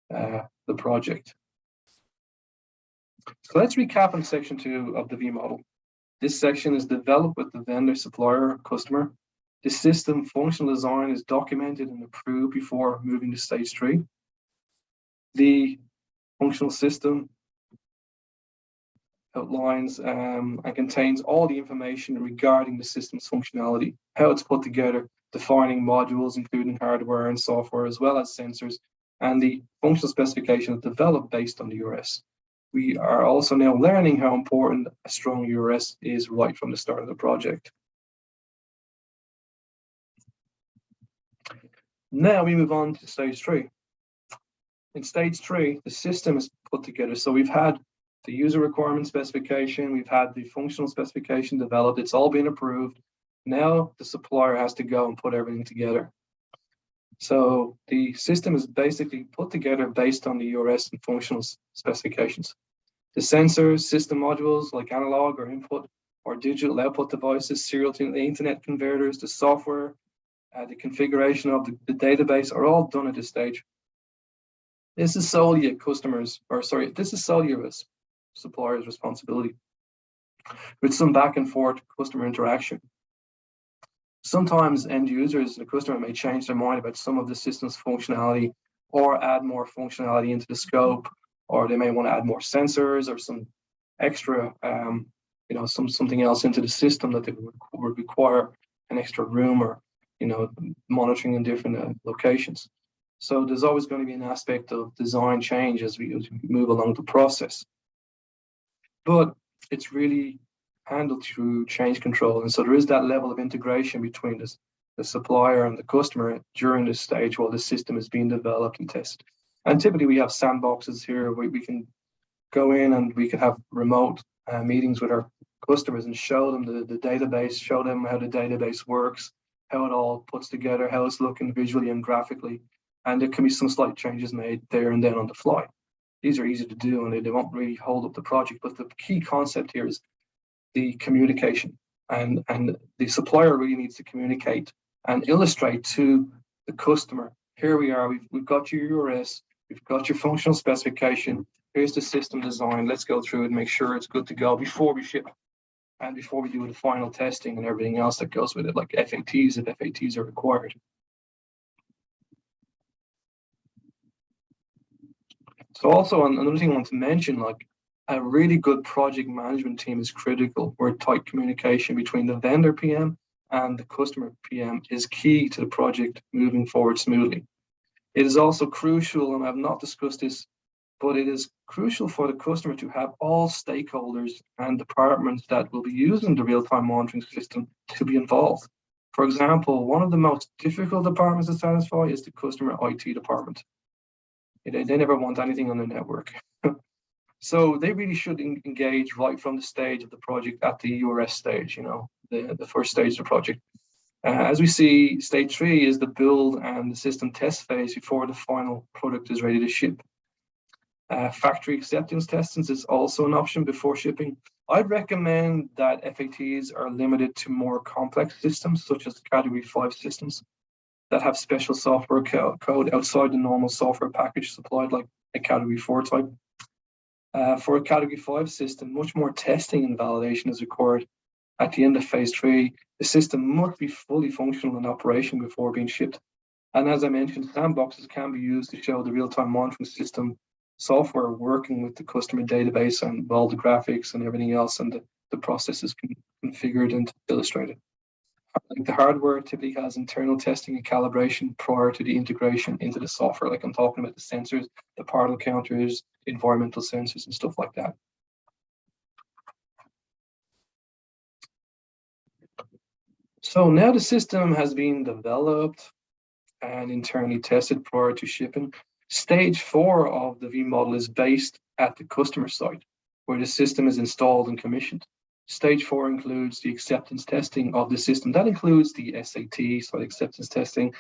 the project. So let's recap on section 2 of the V model. This section is developed with the vendor, supplier, customer. The system functional design is documented and approved before moving to stage 3. The functional system outlines and contains all the information regarding the system's functionality, how it's put together, defining modules, including hardware and software, as well as sensors, and the functional specification is developed based on the URS. We are also now learning how important a strong URS is right from the start of the project. Now we move on to stage 3. In stage 3, the system is put together. So we've had the user requirement specification, we've had the functional specification developed, it's all been approved. Now the supplier has to go and put everything together. So the system is basically put together based on the URS and functional specifications. The sensors, system modules like analog or input or digital output devices, serial to the internet converters, the software, the configuration of the database are all done at this stage. This is solely a supplier's responsibility, with some back and forth customer interaction. Sometimes end users and the customer may change their mind about some of the system's functionality or add more functionality into the scope, or they may want to add more sensors or some extra, something else into the system that they would require an extra room or, monitoring in different locations. So there's always going to be an aspect of design change as we move along the process. But it's really handled through change control. And so there is that level of integration between the supplier and the customer during this stage while the system is being developed and tested. And typically we have sandboxes here where we can go in and we can have remote meetings with our customers and show them the database, show them how the database works, how it all puts together, how it's looking visually and graphically. And there can be some slight changes made there and then on the fly. These are easy to do and they won't really hold up the project. But the key concept here is the communication. And the supplier really needs to communicate and illustrate to the customer, here we are, we've got your URS, we've got your functional specification, here's the system design, let's go through it and make sure it's good to go before we ship and before we do the final testing and everything else that goes with it, like FATs if FATs are required. So also another thing I want to mention, like a really good project management team is critical, where tight communication between the vendor PM and the customer PM is key to the project moving forward smoothly. It is also crucial, and I've not discussed this, but it is crucial for the customer to have all stakeholders and departments that will be using the real-time monitoring system to be involved. For example, one of the most difficult departments to satisfy is the customer IT department. They never want anything on the network. So they really should engage right from the stage of the project at the URS stage, the first stage of the project. As we see, stage 3 is the build and the system test phase before the final product is ready to ship. Factory acceptance testings is also an option before shipping. I'd recommend that FATs are limited to more complex systems, such as Category 5 systems that have special software code outside the normal software package supplied, like a Category 4 type. For a Category 5 system, much more testing and validation is required. At the end of phase 3, the system must be fully functional in operation before being shipped. And as I mentioned, sandboxes can be used to show the real-time monitoring system software working with the customer database and all the graphics and everything else, and the processes configured and illustrated. Like the hardware typically has internal testing and calibration prior to the integration into the software. Like I'm talking about the sensors, the particle counters, environmental sensors, and stuff like that. So now the system has been developed and internally tested prior to shipping. Stage 4 of the V model is based at the customer site, where the system is installed and commissioned. Stage 4 includes the acceptance testing of the system. That includes the SAT, so acceptance testing,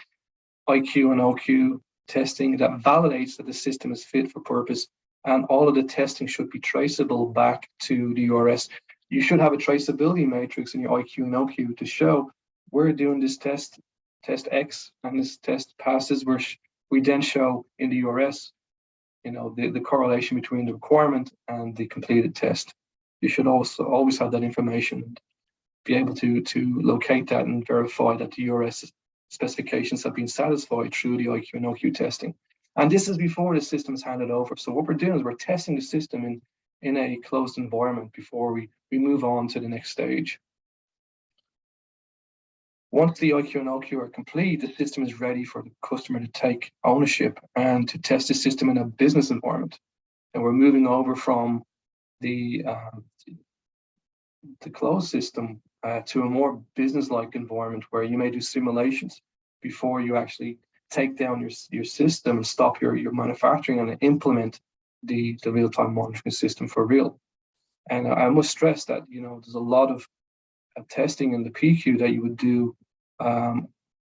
IQ and OQ testing that validates that the system is fit for purpose, and all of the testing should be traceable back to the URS. You should have a traceability matrix in your IQ and OQ to show we're doing this test X, and this test passes, where we then show in the URS, the correlation between the requirement and the completed test. You should also always have that information and be able to locate that and verify that the URS specifications have been satisfied through the IQ and OQ testing. And this is before the system is handed over. So what we're doing is we're testing the system in a closed environment before we move on to the next stage. Once the IQ and OQ are complete, the system is ready for the customer to take ownership and to test the system in a business environment. And we're moving over from the closed system to a more business-like environment where you may do simulations before you actually take down your system and stop your manufacturing and implement the real-time monitoring system for real. And I must stress that there's a lot of testing in the PQ that you would do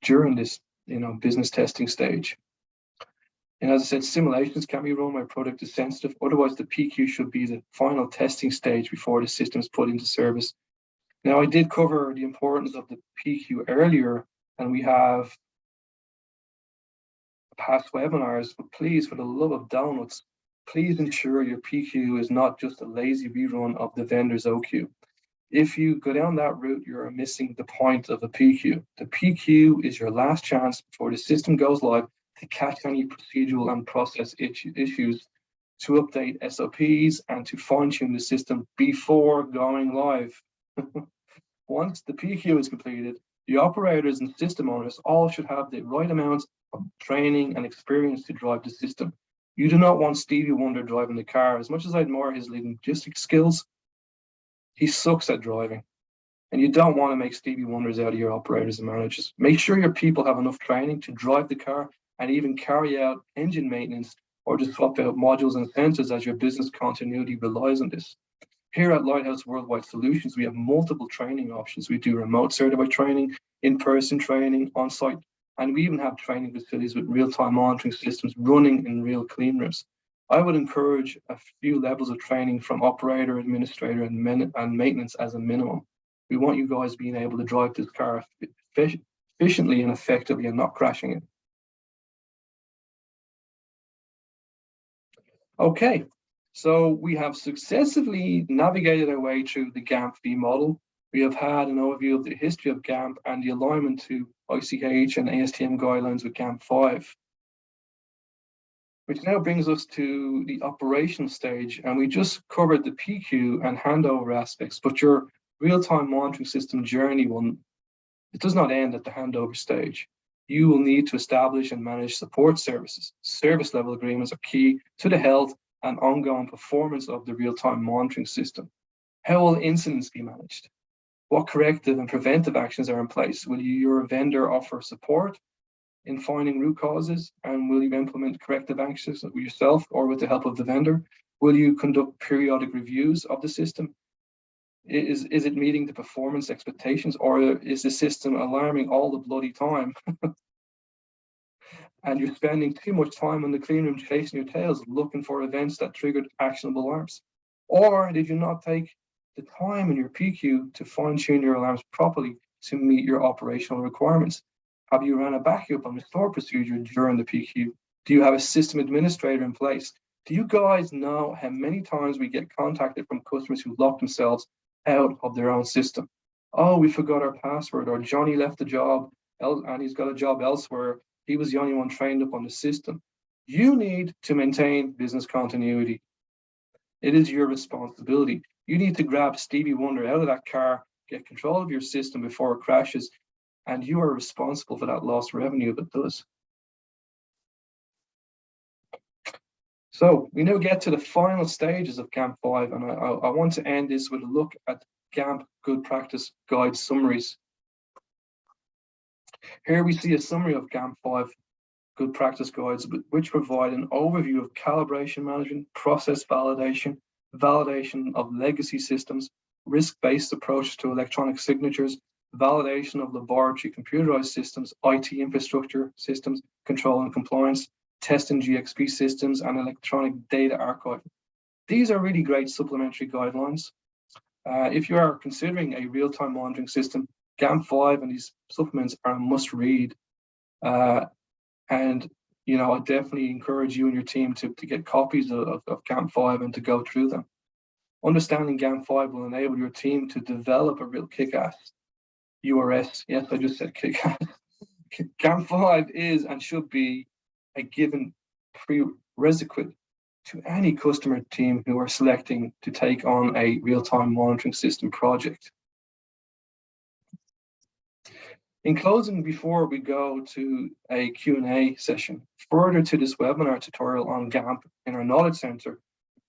during this business testing stage. And as I said, simulations can be run where product is sensitive. Otherwise, the PQ should be the final testing stage before the system is put into service. Now, I did cover the importance of the PQ earlier, and we have past webinars, but please, for the love of donuts, please ensure your PQ is not just a lazy rerun of the vendor's OQ. If you go down that route, you're missing the point of the PQ. The PQ is your last chance before the system goes live to catch any procedural and process issues, to update SOPs, and to fine-tune the system before going live. Once the PQ is completed, the operators and system owners all should have the right amount of training and experience to drive the system. You do not want Stevie Wonder driving the car. As much as I admire his logistics skills, he sucks at driving. And you don't want to make Stevie Wonders out of your operators and managers. Make sure your people have enough training to drive the car and even carry out engine maintenance or just swap out modules and sensors, as your business continuity relies on this. Here at Lighthouse Worldwide Solutions, we have multiple training options. We do remote certified training, in-person training, on-site, and we even have training facilities with real-time monitoring systems running in real clean rooms. I would encourage a few levels of training from operator, administrator, and maintenance as a minimum. We want you guys being able to drive this car efficiently and effectively and not crashing it. Okay, so we have successfully navigated our way through the GAMP-V model. We have had an overview of the history of GAMP and the alignment to ICH and ASTM guidelines with GAMP-5, which now brings us to the operational stage. And we just covered the PQ and handover aspects, but your real-time monitoring system journey it does not end at the handover stage. You will need to establish and manage support services. Service level agreements are key to the health and ongoing performance of the real-time monitoring system. How will incidents be managed? What corrective and preventive actions are in place? Will your vendor offer support in finding root causes? And will you implement corrective actions yourself or with the help of the vendor? Will you conduct periodic reviews of the system? Is it meeting the performance expectations, or is the system alarming all the bloody time? And you're spending too much time in the clean room chasing your tails, looking for events that triggered actionable alarms? Or did you not take the time in your PQ to fine-tune your alarms properly to meet your operational requirements? Have you run a backup and restore procedure during the PQ? Do you have a system administrator in place? Do you guys know how many times we get contacted from customers who lock themselves out of their own system? Oh, we forgot our password, or Johnny left the job and he's got a job elsewhere. He was the only one trained up on the system. You need to maintain business continuity. It is your responsibility. You need to grab Stevie Wonder out of that car, get control of your system before it crashes, and you are responsible for that lost revenue if it does. So we now get to the final stages of GAMP-5, and I want to end this with a look at GAMP Good Practice Guide summaries. Here we see a summary of GAMP-5 Good Practice Guides, which provide an overview of calibration management, process validation, validation of legacy systems, risk-based approach to electronic signatures, validation of laboratory computerized systems, IT infrastructure systems, control and compliance, testing GXP systems, and electronic data archive. These are really great supplementary guidelines. If you are considering a real-time monitoring system, GAMP-5 and these supplements are a must read. And I definitely encourage you and your team to get copies of GAMP-5 and to go through them. Understanding GAMP-5 will enable your team to develop a real kick-ass URS. Yes, I just said kick-ass. GAMP-5 is and should be a given prerequisite to any customer team who are selecting to take on a real-time monitoring system project. In closing, before we go to a Q&A session, further to this webinar tutorial on GAMP in our Knowledge Center,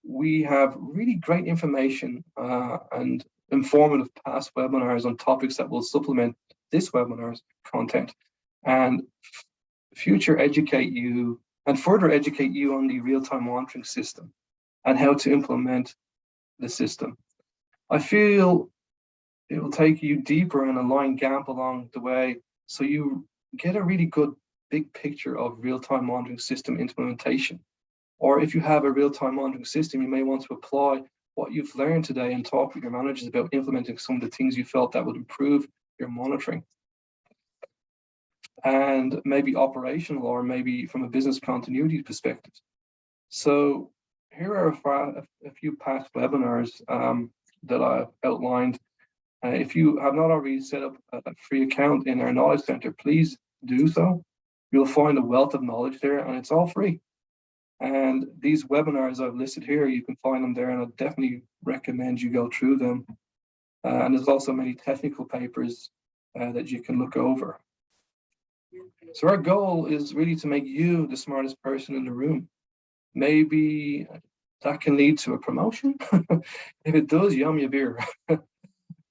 we have really great information and informative past webinars on topics that will supplement this webinar's content and further educate you on the real-time monitoring system and how to implement the system. I feel it will take you deeper and align GAMP along the way so you get a really good big picture of real-time monitoring system implementation. Or if you have a real-time monitoring system, you may want to apply what you've learned today and talk with your managers about implementing some of the things you felt that would improve your monitoring. And maybe operational or maybe from a business continuity perspective. So here are a few past webinars that I've outlined. If you have not already set up a free account in our Knowledge Center, please do so. You'll find a wealth of knowledge there and it's all free. And these webinars I've listed here, you can find them there, and I definitely recommend you go through them. And there's also many technical papers that you can look over. So our goal is really to make you the smartest person in the room. Maybe that can lead to a promotion. If it does, yum me a beer.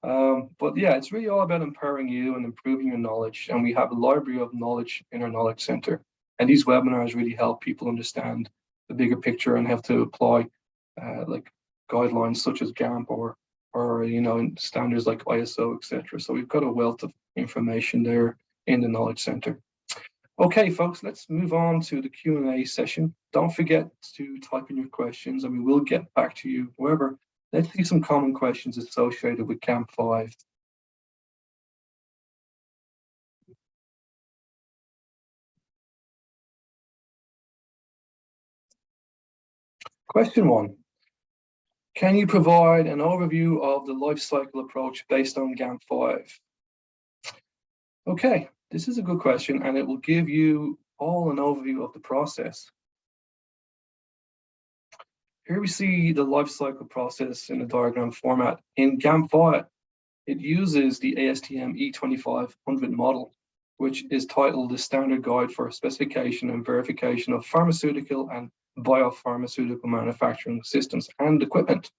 But yeah, it's really all about empowering you and improving your knowledge. And we have a library of knowledge in our Knowledge Center. And these webinars really help people understand the bigger picture and how to apply like guidelines such as GAMP or in standards like ISO, etc. So we've got a wealth of information there in the Knowledge Center. Okay, folks, let's move on to the Q&A session. Don't forget to type in your questions and we will get back to you. However, let's see some common questions associated with GAMP 5. Question 1. Can you provide an overview of the life cycle approach based on GAMP 5? Okay, this is a good question and it will give you all an overview of the process. Here we see the life cycle process in a diagram format. In GAMP 5, it uses the ASTM E2500 model, which is titled the Standard Guide for Specification and Verification of Pharmaceutical and Biopharmaceutical Manufacturing Systems and Equipment.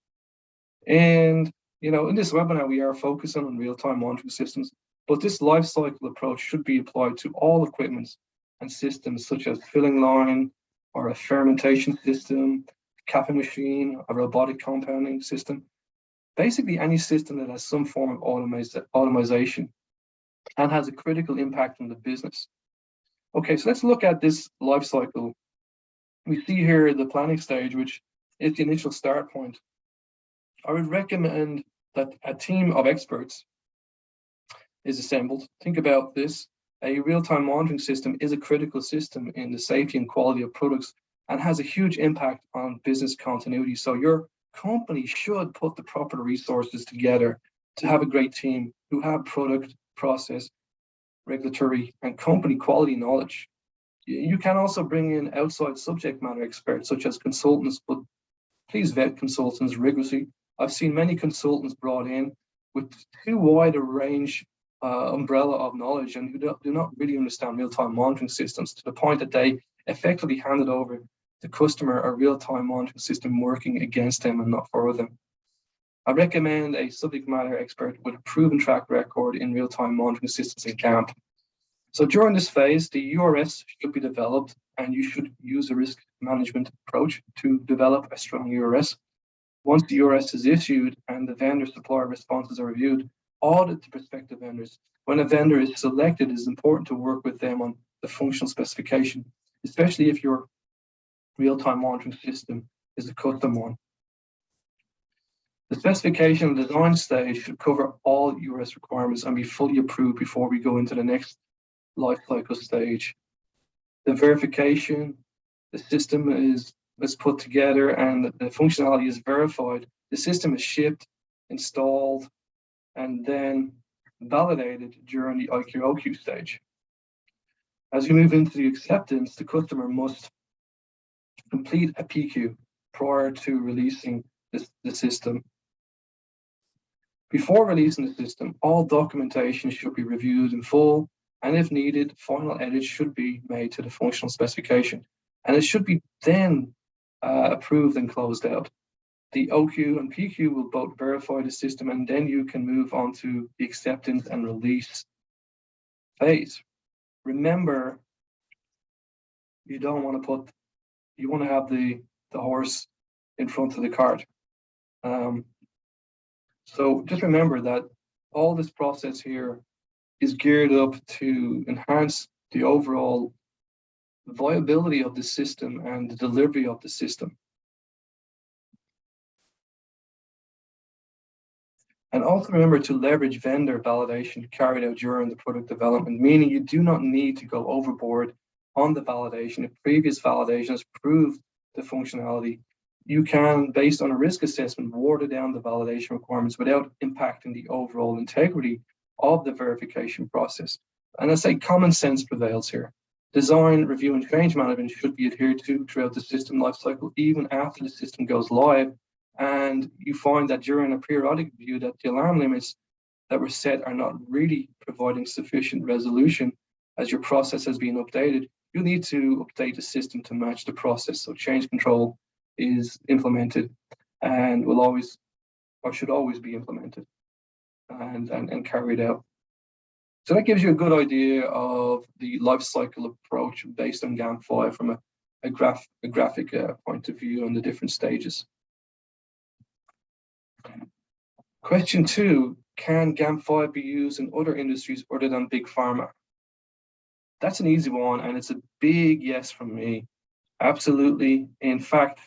And, in this webinar, we are focusing on real-time monitoring systems, but this life cycle approach should be applied to all equipments and systems such as filling line or a fermentation system, capping machine, a robotic compounding system. Basically, any system that has some form of automation and has a critical impact on the business. Okay, so let's look at this life cycle. We see here the planning stage, which is the initial start point. I would recommend that a team of experts is assembled. Think about this. A real-time monitoring system is a critical system in the safety and quality of products and has a huge impact on business continuity. So your company should put the proper resources together to have a great team who have product, process, regulatory, and company quality knowledge. You can also bring in outside subject matter experts such as consultants, but please vet consultants rigorously. I've seen many consultants brought in with too wide a range umbrella of knowledge and who do not really understand real-time monitoring systems to the point that they effectively handed over the customer a real-time monitoring system working against them and not for them. I recommend a subject matter expert with a proven track record in real-time monitoring systems in GAMP. So during this phase, the URS should be developed and you should use a risk management approach to develop a strong URS. Once the URS is issued and the vendor supplier responses are reviewed, audit the prospective vendors. When a vendor is selected, it is important to work with them on the functional specification, especially if your real-time monitoring system is a custom one. The specification and design stage should cover all URS requirements and be fully approved before we go into the next life cycle stage. The verification, the system is put together and the functionality is verified. The system is shipped, installed, and then validated during the IQ/OQ stage. As you move into the acceptance, the customer must complete a PQ prior to releasing the system. Before releasing the system, all documentation should be reviewed in full, and if needed, final edits should be made to the functional specification, and it should be then approved and closed out. The OQ and PQ will both verify the system, and then you can move on to the acceptance and release phase. Remember, you don't want to you want to have the horse in front of the cart. So just remember that all this process here is geared up to enhance the overall viability of the system and the delivery of the system. And also remember to leverage vendor validation carried out during the product development, meaning you do not need to go overboard on the validation. If previous validation has proved the functionality, you can, based on a risk assessment, water down the validation requirements without impacting the overall integrity of the verification process. And I say common sense prevails here. Design, review, and change management should be adhered to throughout the system lifecycle, even after the system goes live. And you find that during a periodic review that the alarm limits that were set are not really providing sufficient resolution as your process has been updated, you need to update the system to match the process. So change control is implemented and will always, or should always be implemented and carried out. So that gives you a good idea of the life cycle approach based on GAMP 5 from a graphic point of view and the different stages. Question 2, can GAMP5 be used in other industries other than big pharma? That's an easy one, and it's a big yes from me. Absolutely. In fact,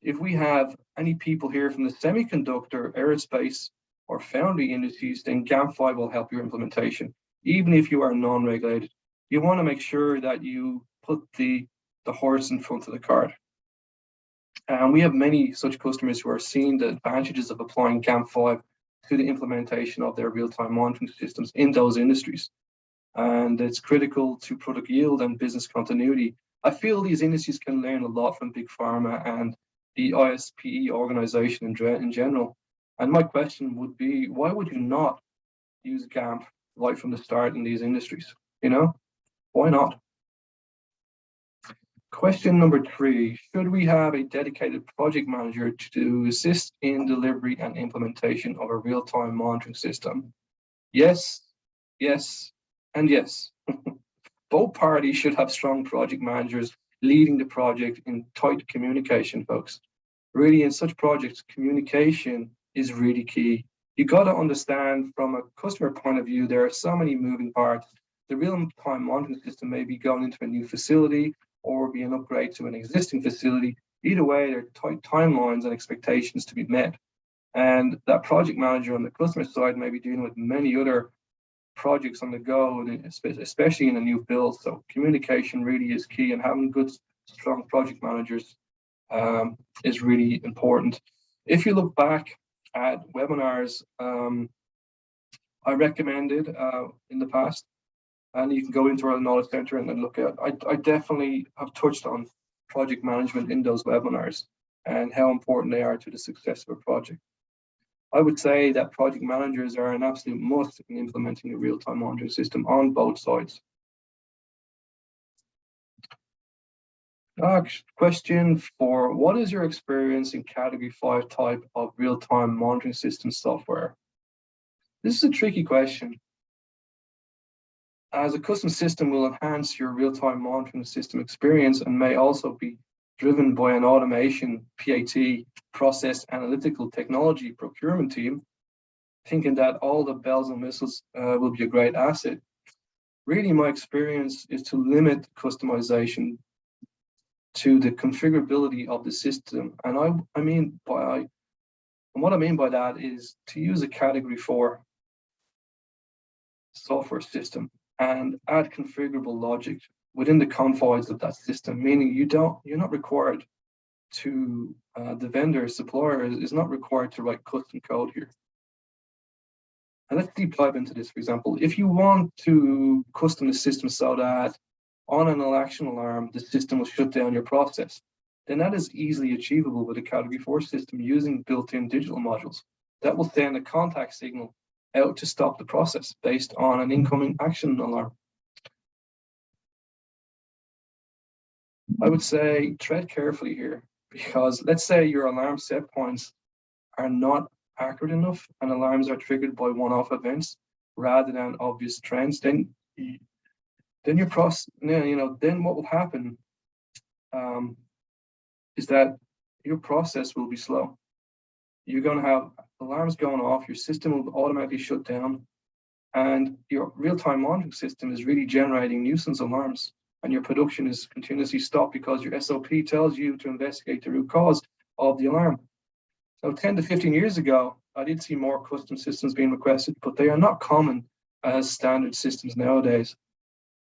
if we have any people here from the semiconductor, aerospace, or foundry industries, then GAMP5 will help your implementation, even if you are non-regulated. You want to make sure that you put the horse in front of the cart. And we have many such customers who are seeing the advantages of applying GAMP5 to the implementation of their real-time monitoring systems in those industries. And it's critical to product yield and business continuity. I feel these industries can learn a lot from Big Pharma and the ISPE organization in general. And my question would be, why would you not use GAMP right from the start in these industries? You know, why not? Question number 3, should we have a dedicated project manager to assist in delivery and implementation of a real-time monitoring system? Yes, yes, and yes. Both parties should have strong project managers leading the project in tight communication, folks. Really, in such projects, communication is really key. You got to understand from a customer point of view, there are so many moving parts. The real-time monitoring system may be going into a new facility or be an upgrade to an existing facility. Either way, there are tight timelines and expectations to be met. And that project manager on the customer side may be dealing with many other projects on the go, especially in a new build. So communication really is key, and having good, strong project managers is really important. If you look back at webinars I recommended in the past, and you can go into our knowledge center and look at, I definitely have touched on project management in those webinars and how important they are to the success of a project. I would say that project managers are an absolute must in implementing a real-time monitoring system on both sides. Question 4, what is your experience in category 5 type of real-time monitoring system software? This is a tricky question, as a custom system will enhance your real-time monitoring system experience and may also be driven by an automation, PAT, process analytical technology procurement team, thinking that all the bells and whistles will be a great asset. Really, my experience is to limit customization to the configurability of the system. And what I mean by that is to use a category 4 software system and add configurable logic within the confines of that system, meaning you're not required to, the vendor supplier is not required to write custom code here. And let's deep dive into this. For example, if you want to custom the system so that on an action alarm, the system will shut down your process, then that is easily achievable with a category 4 system using built-in digital modules that will send a contact signal out to stop the process based on an incoming action alarm. I would say tread carefully here, because let's say your alarm set points are not accurate enough and alarms are triggered by one-off events rather than obvious trends, then your process, then what will happen is that your process will be slow. You're going to have alarms going off, your system will automatically shut down, and your real-time monitoring system is really generating nuisance alarms, and your production is continuously stopped because your SOP tells you to investigate the root cause of the alarm. So 10 to 15 years ago, I did see more custom systems being requested, but they are not common as standard systems nowadays.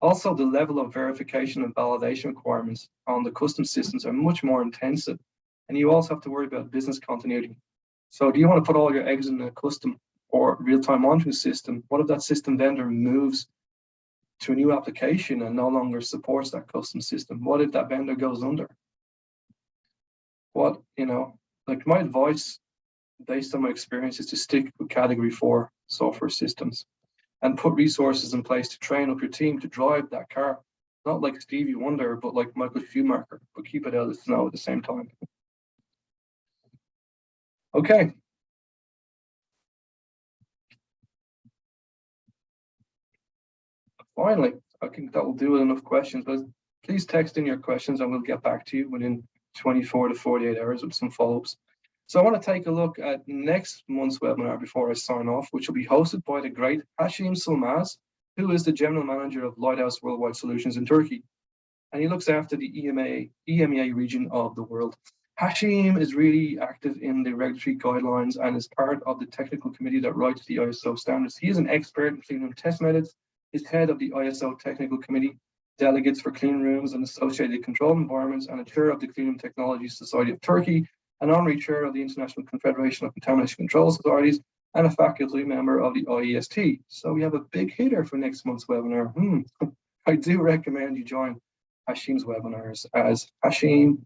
Also, the level of verification and validation requirements on the custom systems are much more intensive, and you also have to worry about business continuity. So do you want to put all your eggs in a custom or real-time monitoring system? What if that system vendor moves to a new application and no longer supports that custom system? What if that vendor goes under? Like my advice based on my experience is to stick with category 4 software systems and put resources in place to train up your team to drive that car. Not like Stevie Wonder, but like Michael Schumacher, but keep it out of the snow at the same time. Okay. Finally, I think that will do it. Enough questions, but please text in your questions and we'll get back to you within 24 to 48 hours with some follow-ups. So I want to take a look at next month's webinar before I sign off, which will be hosted by the great Hashim Sulmaz, who is the General Manager of Lighthouse Worldwide Solutions in Turkey. And he looks after the EMEA region of the world. Hashim is really active in the regulatory guidelines and is part of the technical committee that writes the ISO standards. He is an expert in cleanroom test methods, is head of the ISO technical committee, delegates for clean rooms and associated controlled environments, and a chair of the Cleanroom Technology Society of Turkey, an honorary chair of the International Confederation of Contamination Control Societies, and a faculty member of the IEST. So we have a big hitter for next month's webinar. I do recommend you join Hashim's webinars, as Hashim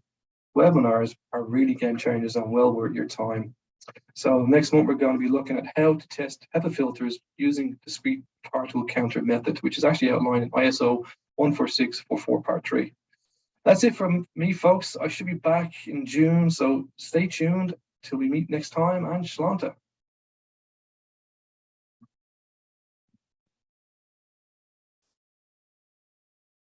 webinars are really game changers and well worth your time. So next month we're going to be looking at how to test HEPA filters using discrete particle counter method, which is actually outlined in ISO 14644 Part 3. That's it from me, folks. I should be back in June, so stay tuned till we meet next time, and Shlanta.